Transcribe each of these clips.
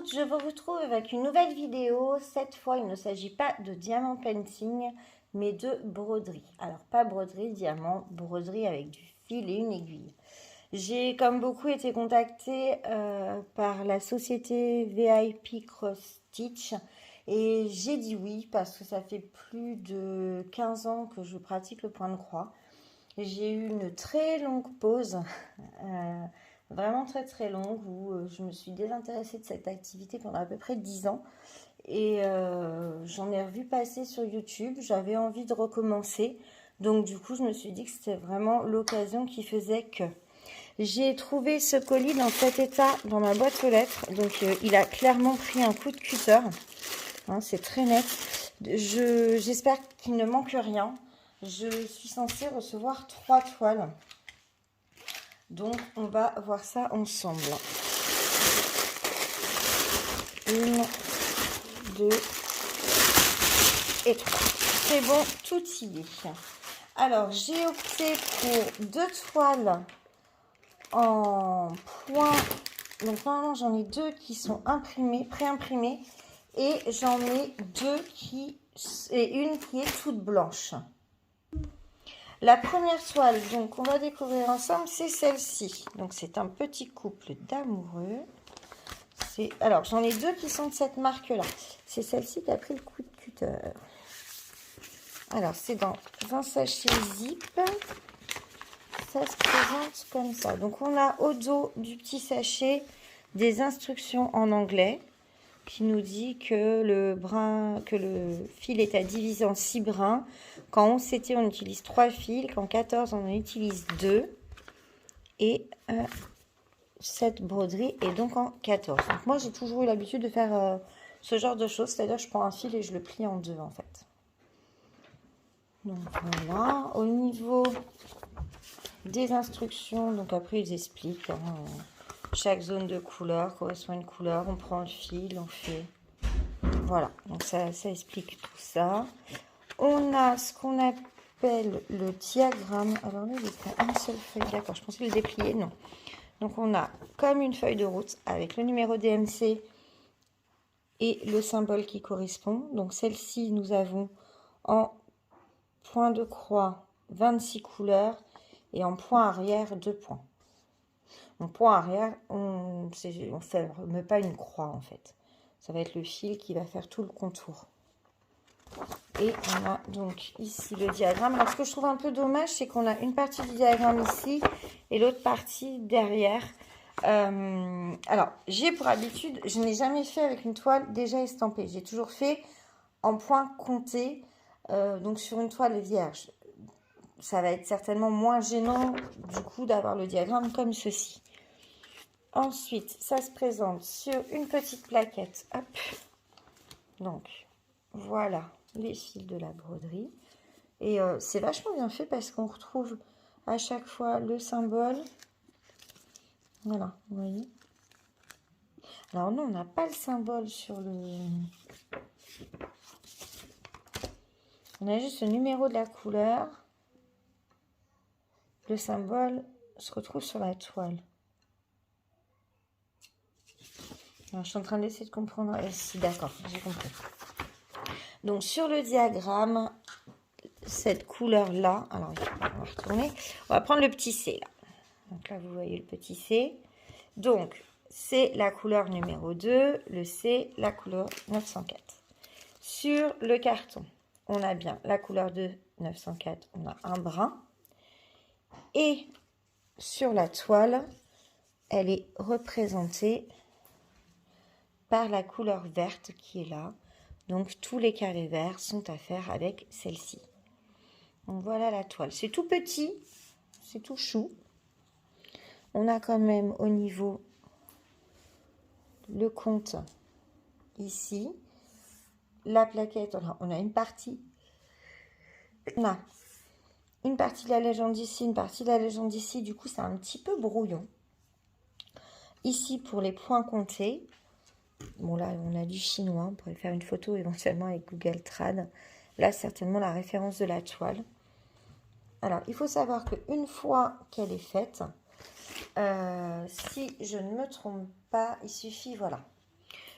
toutes, je vous retrouve avec une nouvelle vidéo. Cette fois, il ne s'agit pas de diamant painting, mais de broderie. Alors, pas broderie diamant, broderie avec du fil et une aiguille. J'ai, comme beaucoup, été contactée par la société VIP Cross Stitch. Et j'ai dit oui parce que ça fait plus de 15 ans que je pratique le point de croix. J'ai eu une très longue pause, vraiment très très longue, où je me suis désintéressée de cette activité pendant à peu près 10 ans. Et j'en ai revu passer sur YouTube, j'avais envie de recommencer. Donc du coup, je me suis dit que c'était vraiment l'occasion qui faisait que. J'ai trouvé ce colis dans cet état dans ma boîte aux lettres. Donc il a clairement pris un coup de cutter. Hein, c'est très net. J'espère qu'il ne manque rien. Je suis censée recevoir 3 toiles. Donc, on va voir ça ensemble. 1, 2 et 3. C'est bon, tout y est. Alors, j'ai opté pour 2 toiles en point. Donc, normalement, j'en ai 2 qui sont imprimées, pré-imprimées. Et j'en ai 2 et une qui est toute blanche. La première toile, donc, on va découvrir ensemble, c'est celle-ci. Donc, c'est un petit couple d'amoureux. Alors, j'en ai 2 qui sont de cette marque-là. C'est celle-ci qui a pris le coup de cutter. Alors, c'est dans un sachet zip. Ça se présente comme ça. Donc, on a au dos du petit sachet des instructions en anglais qui nous dit que le fil est à diviser en 6 brins. Quand 11 CT, on utilise 3 fils. Quand 14, on en utilise 2. Et cette broderie est donc en 14. Donc moi, j'ai toujours eu l'habitude de faire ce genre de choses. C'est-à-dire, je prends un fil et je le plie en 2, en fait. Donc voilà. Au niveau des instructions, donc après, ils expliquent. Hein, chaque zone de couleur correspond à une couleur. On prend le fil, on fait... Voilà, donc ça explique tout ça. On a ce qu'on appelle le diagramme. Alors là, il est un seul feuille. D'accord, je pensais le déplier. Non. Donc, on a comme une feuille de route avec le numéro DMC et le symbole qui correspond. Donc, celle-ci, nous avons en point de croix 26 couleurs et en point arrière 2 points. Donc, point arrière, on ne ferme pas une croix en fait. Ça va être le fil qui va faire tout le contour. Et on a donc ici le diagramme. Alors, ce que je trouve un peu dommage, c'est qu'on a une partie du diagramme ici et l'autre partie derrière. Alors, j'ai pour habitude, je n'ai jamais fait avec une toile déjà estampée. J'ai toujours fait en point compté, donc sur une toile vierge. Ça va être certainement moins gênant du coup d'avoir le diagramme comme ceci. Ensuite, ça se présente sur une petite plaquette. Hop. Donc, voilà les fils de la broderie. Et c'est vachement bien fait parce qu'on retrouve à chaque fois le symbole. Voilà, vous voyez. Alors non, on n'a pas le symbole sur le... On a juste le numéro de la couleur. Le symbole se retrouve sur la toile. Alors, je suis en train d'essayer de comprendre. Si, d'accord, j'ai compris. Donc, sur le diagramme, cette couleur-là... Alors, on va retourner. On va prendre le petit C, là. Donc là, vous voyez le petit C. Donc, c'est la couleur numéro 2. Le C, la couleur 904. Sur le carton, on a bien la couleur de 904. On a un brun. Et sur la toile, elle est représentée par la couleur verte qui est là. Donc, tous les carrés verts sont à faire avec celle-ci. Donc, voilà la toile. C'est tout petit, c'est tout chou. On a quand même au niveau le compte ici. La plaquette, on a une partie. On a une partie de la légende ici, une partie de la légende ici. Du coup, c'est un petit peu brouillon. Ici, pour les points comptés. Bon, là, on a du chinois. On pourrait faire une photo éventuellement avec Google Trad. Là, certainement la référence de la toile. Alors, il faut savoir qu'une fois qu'elle est faite, si je ne me trompe pas, il suffit, voilà,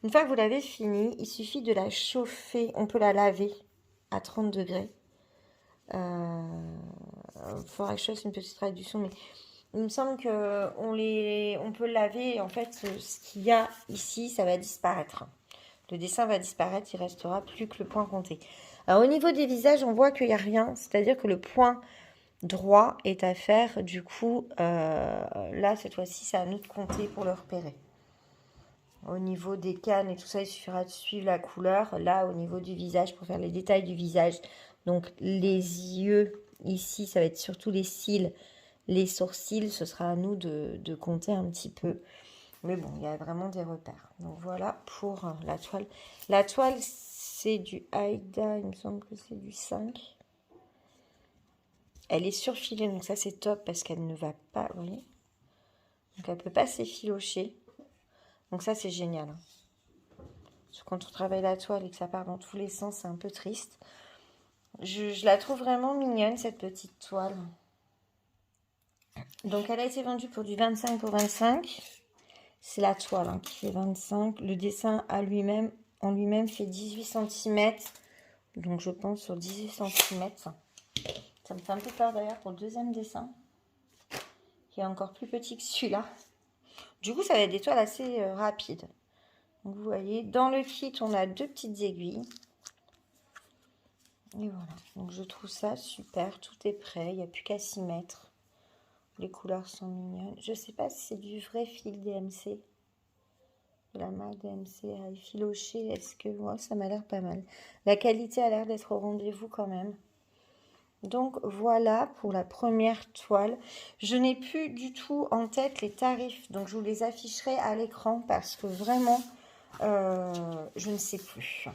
Une fois que vous l'avez fini, il suffit de la chauffer. On peut la laver à 30 degrés. Il faudra que je fasse une petite traduction, mais il me semble on peut laver. Et en fait, ce qu'il y a ici, ça va disparaître. Le dessin va disparaître, il restera plus que le point compté. Alors, au niveau des visages, on voit qu'il n'y a rien. C'est-à-dire que le point droit est à faire. Du coup, là, cette fois-ci, c'est à nous de compter pour le repérer. Au niveau des cannes et tout ça, il suffira de suivre la couleur. Là, au niveau du visage, pour faire les détails du visage, donc les yeux, ici, ça va être surtout les cils, les sourcils. Ce sera à nous de compter un petit peu. Mais bon, il y a vraiment des repères. Donc voilà pour la toile. La toile, c'est du Aïda, il me semble que c'est du 5. Elle est surfilée, donc ça c'est top parce qu'elle ne va pas, vous voyez. Donc elle ne peut pas s'effilocher. Donc ça c'est génial. Parce que quand on travaille la toile et que ça part dans tous les sens, c'est un peu triste. Je la trouve vraiment mignonne cette petite toile. Donc elle a été vendue pour du 25 pour 25. C'est la toile hein, qui fait 25. Le dessin en lui-même fait 18 cm. Donc je pense sur 18 cm. Ça me fait un peu peur d'ailleurs pour le deuxième dessin. Qui est encore plus petit que celui-là. Du coup ça va être des toiles assez rapides. Donc vous voyez, dans le kit on a 2 petites aiguilles. Et voilà. Donc je trouve ça super. Tout est prêt. Il n'y a plus qu'à s'y mettre. Les couleurs sont mignonnes. Je ne sais pas si c'est du vrai fil DMC. De la marque DMC à effilocher. Est-ce que moi ça m'a l'air pas mal. La qualité a l'air d'être au rendez-vous quand même. Donc voilà pour la première toile. Je n'ai plus du tout en tête les tarifs. Donc je vous les afficherai à l'écran parce que vraiment je ne sais plus.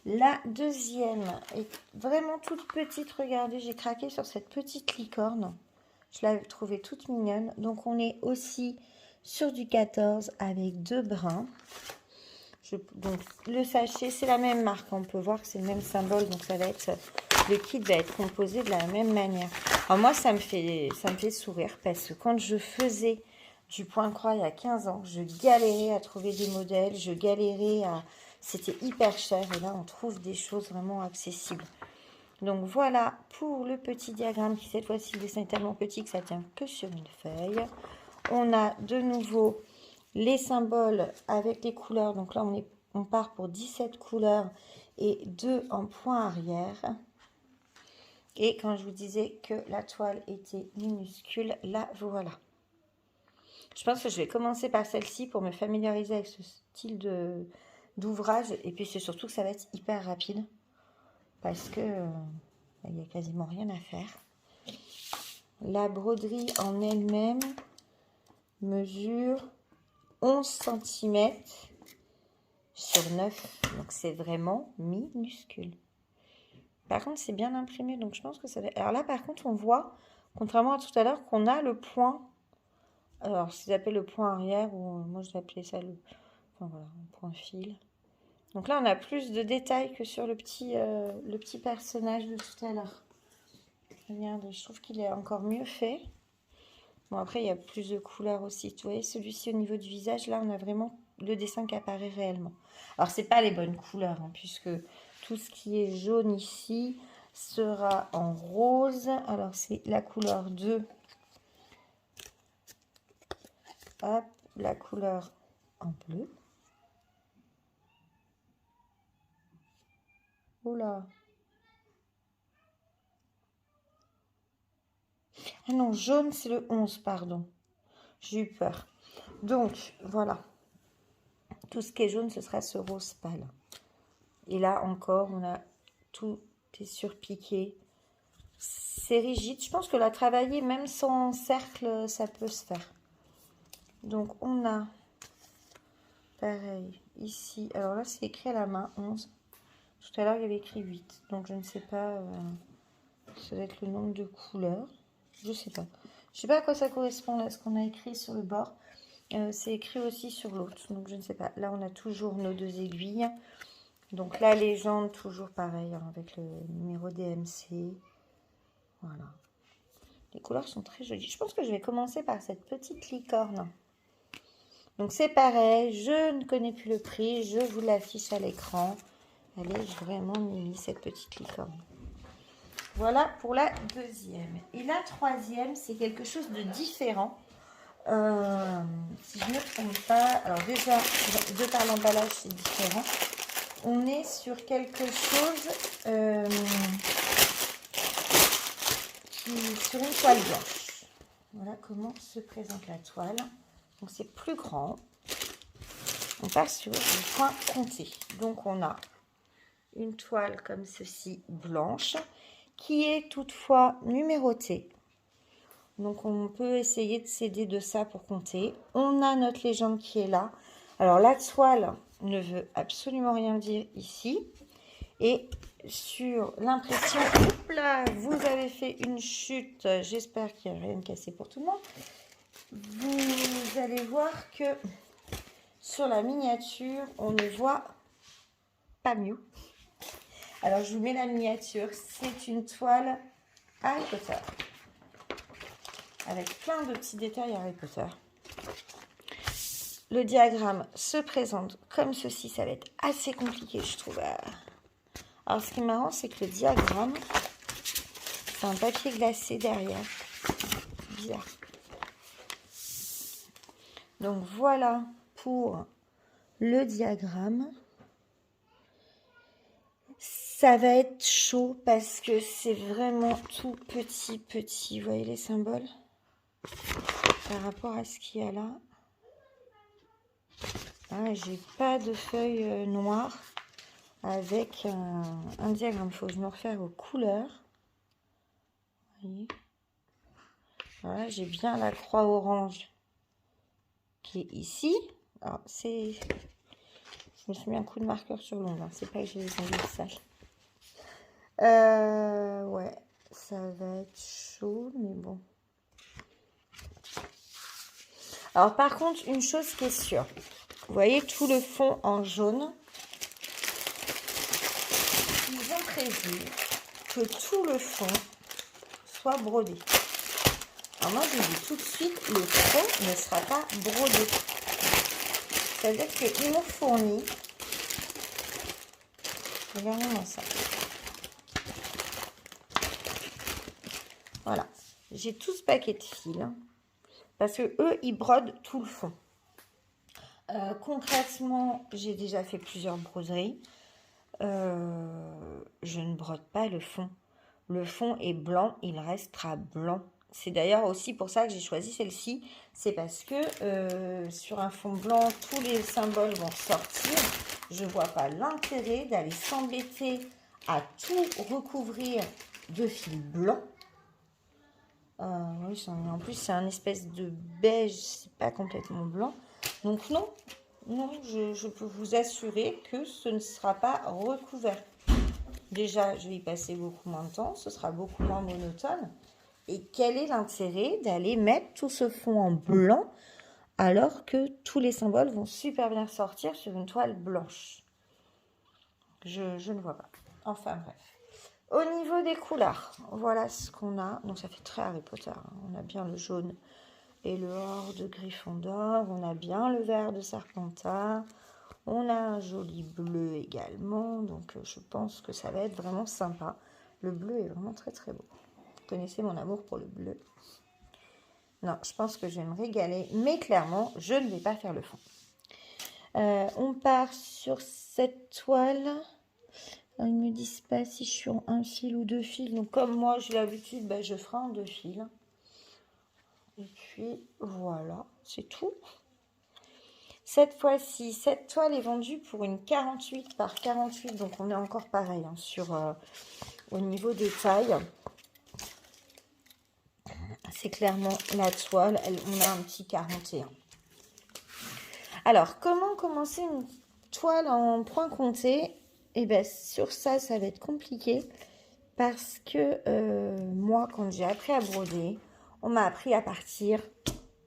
La deuxième est vraiment toute petite. Regardez, j'ai craqué sur cette petite licorne. Je l'avais trouvée toute mignonne. Donc, on est aussi sur du 14 avec 2 brins. Donc, le sachet, c'est la même marque. On peut voir que c'est le même symbole. Donc, ça va être, le kit va être composé de la même manière. Alors, moi, ça me fait sourire parce que quand je faisais du point croix il y a 15 ans, je galérais à trouver des modèles. Je galérais à... C'était hyper cher. Et là, on trouve des choses vraiment accessibles. Donc voilà pour le petit diagramme qui cette fois-ci le dessin est tellement petit que ça tient que sur une feuille. On a de nouveau les symboles avec les couleurs. Donc là on part pour 17 couleurs et 2 en point arrière. Et quand je vous disais que la toile était minuscule, là voilà. Je pense que je vais commencer par celle-ci pour me familiariser avec ce style d'ouvrage. Et puis c'est surtout que ça va être hyper rapide. Parce que il n'y a quasiment rien à faire. La broderie en elle-même mesure 11 cm sur 9. Donc c'est vraiment minuscule. Par contre, c'est bien imprimé. Donc je pense que ça va... Alors là, par contre, on voit, contrairement à tout à l'heure, qu'on a le point. Alors, c'est appelé le point arrière. Ou moi, je vais appeler ça le... Enfin voilà, un point fil. Donc là, on a plus de détails que sur le petit personnage de tout à l'heure. Regardez, je trouve qu'il est encore mieux fait. Bon, après, il y a plus de couleurs aussi. Vous voyez, celui-ci, au niveau du visage, là, on a vraiment le dessin qui apparaît réellement. Alors, c'est pas les bonnes couleurs, hein, puisque tout ce qui est jaune ici sera en rose. Alors, c'est la couleur 2. Hop, la couleur en bleu. Oula. Ah non, jaune, c'est le 11, pardon. J'ai eu peur. Donc, voilà. Tout ce qui est jaune, ce sera ce rose pâle. Et là, encore, on a tout est surpiqué. C'est rigide. Je pense que la travailler, même sans cercle, ça peut se faire. Donc, on a, pareil, ici. Alors là, c'est écrit à la main, 11. Tout à l'heure, il y avait écrit 8. Donc, je ne sais pas... ça doit être le nombre de couleurs. Je sais pas. Je sais pas à quoi ça correspond, là, ce qu'on a écrit sur le bord. C'est écrit aussi sur l'autre. Donc, je ne sais pas. Là, on a toujours nos 2 aiguilles. Donc, la légende, toujours pareil, hein, avec le numéro DMC. Voilà. Les couleurs sont très jolies. Je pense que je vais commencer par cette petite licorne. Donc c'est pareil, je ne connais plus le prix, je vous l'affiche à l'écran. Elle est vraiment mimi cette petite licorne. Voilà pour la deuxième. Et la troisième, c'est quelque chose de différent. Si je ne me trompe pas, alors déjà, de par l'emballage, c'est différent. On est sur quelque chose sur une toile blanche. Voilà comment se présente la toile. Donc c'est plus grand. On passe sur le point compté. Donc on a une toile comme ceci, blanche, qui est toutefois numérotée. Donc on peut essayer de s'aider de ça pour compter. On a notre légende qui est là. Alors la toile ne veut absolument rien dire ici. Et sur l'impression, là, vous avez fait une chute. J'espère qu'il n'y a rien de cassé pour tout le monde. Vous allez voir que sur la miniature, on ne voit pas mieux. Alors je vous mets la miniature. C'est une toile Harry Potter. Avec plein de petits détails Harry Potter. Le diagramme se présente comme ceci. Ça va être assez compliqué, je trouve. Alors, ce qui est marrant, c'est que le diagramme, c'est un papier glacé derrière. Bizarre. Donc, voilà pour le diagramme. Ça va être chaud parce que c'est vraiment tout petit. Vous voyez les symboles? Par rapport à ce qu'il y a là. Ah, j'ai pas de feuille noire avec un diagramme. Il faut que je me refaire aux couleurs. Vous voyez? Voilà, j'ai bien la croix orange qui est ici. Alors, c'est... Je me suis mis un coup de marqueur sur l'ongle. Hein. C'est pas que j'ai les ongles sales. Ouais, ça va être chaud, mais bon. Alors, par contre, une chose qui est sûre. Vous voyez tout le fond en jaune. Ils ont prévu que tout le fond soit brodé. Alors moi, je vous dis tout de suite, le fond ne sera pas brodé. C'est-à-dire qu'ils m'ont fourni, regardez-moi ça. Voilà, j'ai tout ce paquet de fils, hein, parce que eux, ils brodent tout le fond. Concrètement, j'ai déjà fait plusieurs broderies. Je ne brode pas le fond. Le fond est blanc, il restera blanc. C'est d'ailleurs aussi pour ça que j'ai choisi celle-ci. C'est parce que sur un fond blanc, tous les symboles vont sortir. Je ne vois pas l'intérêt d'aller s'embêter à tout recouvrir de fil blanc. Oui, en plus, c'est un espèce de beige, c'est pas complètement blanc. Donc non, je peux vous assurer que ce ne sera pas recouvert. Déjà, je vais y passer beaucoup moins de temps, ce sera beaucoup moins monotone. Et quel est l'intérêt d'aller mettre tout ce fond en blanc alors que tous les symboles vont super bien sortir sur une toile blanche? Je ne vois pas. Enfin bref. Au niveau des couleurs, voilà ce qu'on a. Donc ça fait très Harry Potter. Hein. On a bien le jaune et le or de Gryffondor. On a bien le vert de Serpentard. On a un joli bleu également. Donc je pense que ça va être vraiment sympa. Le bleu est vraiment très très beau. Vous connaissez mon amour pour le bleu. Non, je pense que je vais me régaler. Mais clairement, je ne vais pas faire le fond. On part sur cette toile. Ils ne me disent pas si je suis en un fil ou deux fils. Donc, comme moi, j'ai l'habitude, ben, je ferai en deux fils. Et puis, voilà, c'est tout. Cette fois-ci, cette toile est vendue pour une 48 par 48. Donc, on est encore pareil hein, au niveau des tailles. C'est clairement la toile. On a un petit 41. Alors, comment commencer une toile en point compté? Et bien, sur ça, ça va être compliqué parce que moi, quand j'ai appris à broder, on m'a appris à partir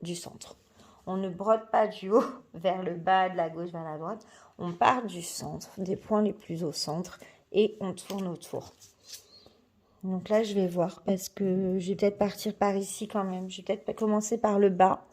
du centre. On ne brode pas du haut vers le bas, de la gauche vers la droite. On part du centre, des points les plus au centre et on tourne autour. Donc là, je vais voir parce que je vais peut-être partir par ici quand même. Je vais peut-être commencer par le bas,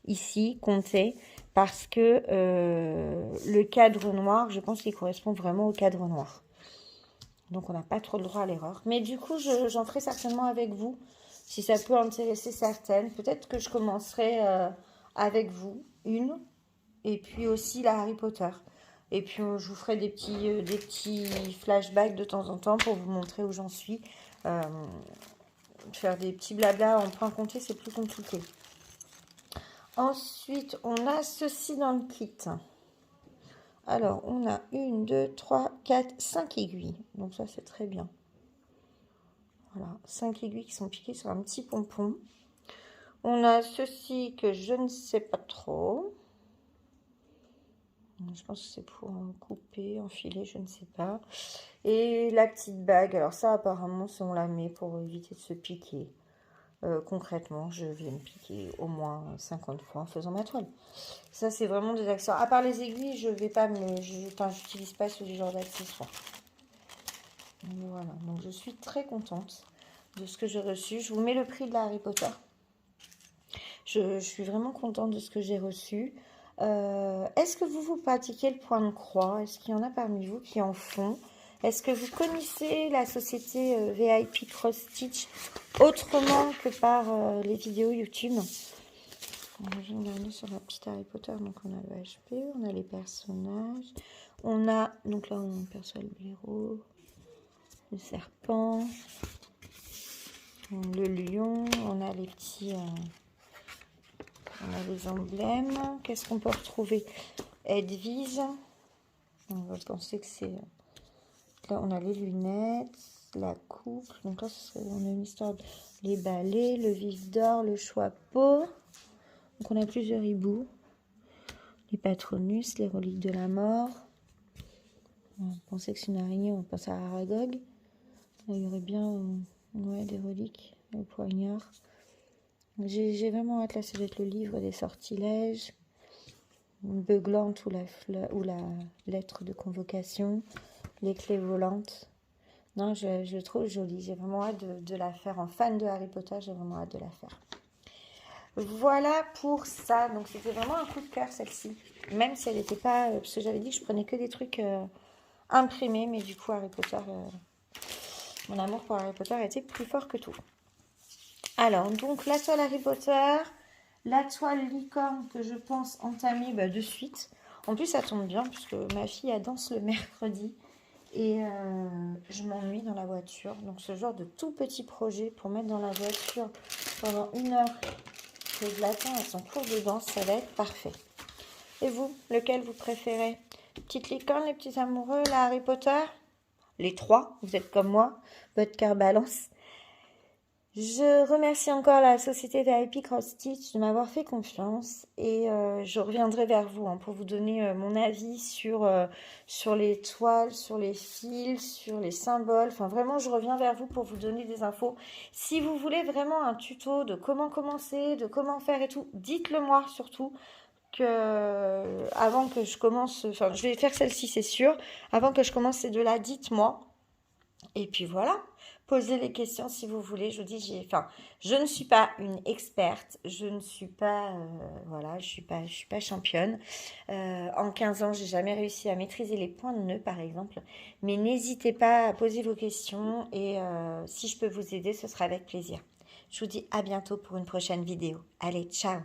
ici, compter. parce que le cadre noir, je pense qu'il correspond vraiment au cadre noir. Donc, on n'a pas trop le droit à l'erreur. Mais du coup, j'en ferai certainement avec vous, si ça peut intéresser certaines. Peut-être que je commencerai avec vous, une, et puis aussi la Harry Potter. Et puis, je vous ferai des petits flashbacks de temps en temps pour vous montrer où j'en suis. Faire des petits blabla en point compté, c'est plus compliqué. Ensuite, on a ceci dans le kit. Alors, on a 1, 2, 3, 4, 5 aiguilles. Donc ça, c'est très bien. Voilà, 5 aiguilles qui sont piquées sur un petit pompon. On a ceci que je ne sais pas trop. Je pense que c'est pour couper, enfiler, je ne sais pas. Et la petite bague. Alors ça, apparemment, on la met pour éviter de se piquer. Concrètement, je viens me piquer au moins 50 fois en faisant ma toile. Ça, c'est vraiment des accessoires. À part les aiguilles, je vais pas j'utilise pas ce genre d'accessoires. Voilà, donc je suis très contente de ce que j'ai reçu. Je vous mets le prix de la Harry Potter. Je suis vraiment contente de ce que j'ai reçu. Est-ce que vous pratiquez le point de croix? Est-ce qu'il y en a parmi vous qui en font? Est-ce que vous connaissez la société VIP Cross Stitch autrement que par les vidéos YouTube? Je vais regarder sur la petite Harry Potter. Donc on a le HP, on a les personnages. On a, donc là on aperçoit le blaireau, le serpent, le lion, on a les petits... on a les emblèmes. Qu'est-ce qu'on peut retrouver? Edwige. On va penser que c'est... Là, on a les lunettes, la coupe. Donc là, on a une histoire de... Les balais, le vif d'or, le chapeau. Donc on a plusieurs hiboux. Les patronus, les reliques de la mort. On pensait que c'est une araignée, on pense à Aragog. Là, il y aurait bien ouais, des reliques, le poignard. J'ai vraiment hâte, là, ça doit être le livre des sortilèges. Une beuglante ou la lettre de convocation. Les clés volantes. Non, je trouve jolie. J'ai vraiment hâte de la faire. En fan de Harry Potter, j'ai vraiment hâte de la faire. Voilà pour ça. Donc, c'était vraiment un coup de cœur, celle-ci. Même si elle n'était pas... parce que j'avais dit que je prenais que des trucs imprimés. Mais du coup, Harry Potter... mon amour pour Harry Potter était plus fort que tout. Alors, donc, la toile Harry Potter... La toile licorne que je pense entamer de suite. En plus, ça tombe bien puisque ma fille elle danse le mercredi. Et je m'ennuie dans la voiture. Donc, ce genre de tout petit projet pour mettre dans la voiture pendant 1 heure que je l'attends à son cours de danse, ça va être parfait. Et vous, lequel vous préférez? Petite licorne, les petits amoureux, la Harry Potter? Les 3, vous êtes comme moi, votre cœur balance. Je remercie encore la société VIP Cross Stitch de m'avoir fait confiance et je reviendrai vers vous pour vous donner mon avis sur les toiles, sur les fils, sur les symboles. Enfin, vraiment, je reviens vers vous pour vous donner des infos. Si vous voulez vraiment un tuto de comment commencer, de comment faire et tout, dites-le moi surtout. Avant que je commence, enfin, je vais faire celle-ci, c'est sûr. Avant que je commence ces deux-là, dites-moi. Et puis voilà. Posez les questions si vous voulez. Je vous dis, je ne suis pas une experte. Je ne suis pas, voilà, je suis pas championne. En 15 ans, j'ai jamais réussi à maîtriser les points de nœud, par exemple. Mais n'hésitez pas à poser vos questions et si je peux vous aider, ce sera avec plaisir. Je vous dis à bientôt pour une prochaine vidéo. Allez, ciao!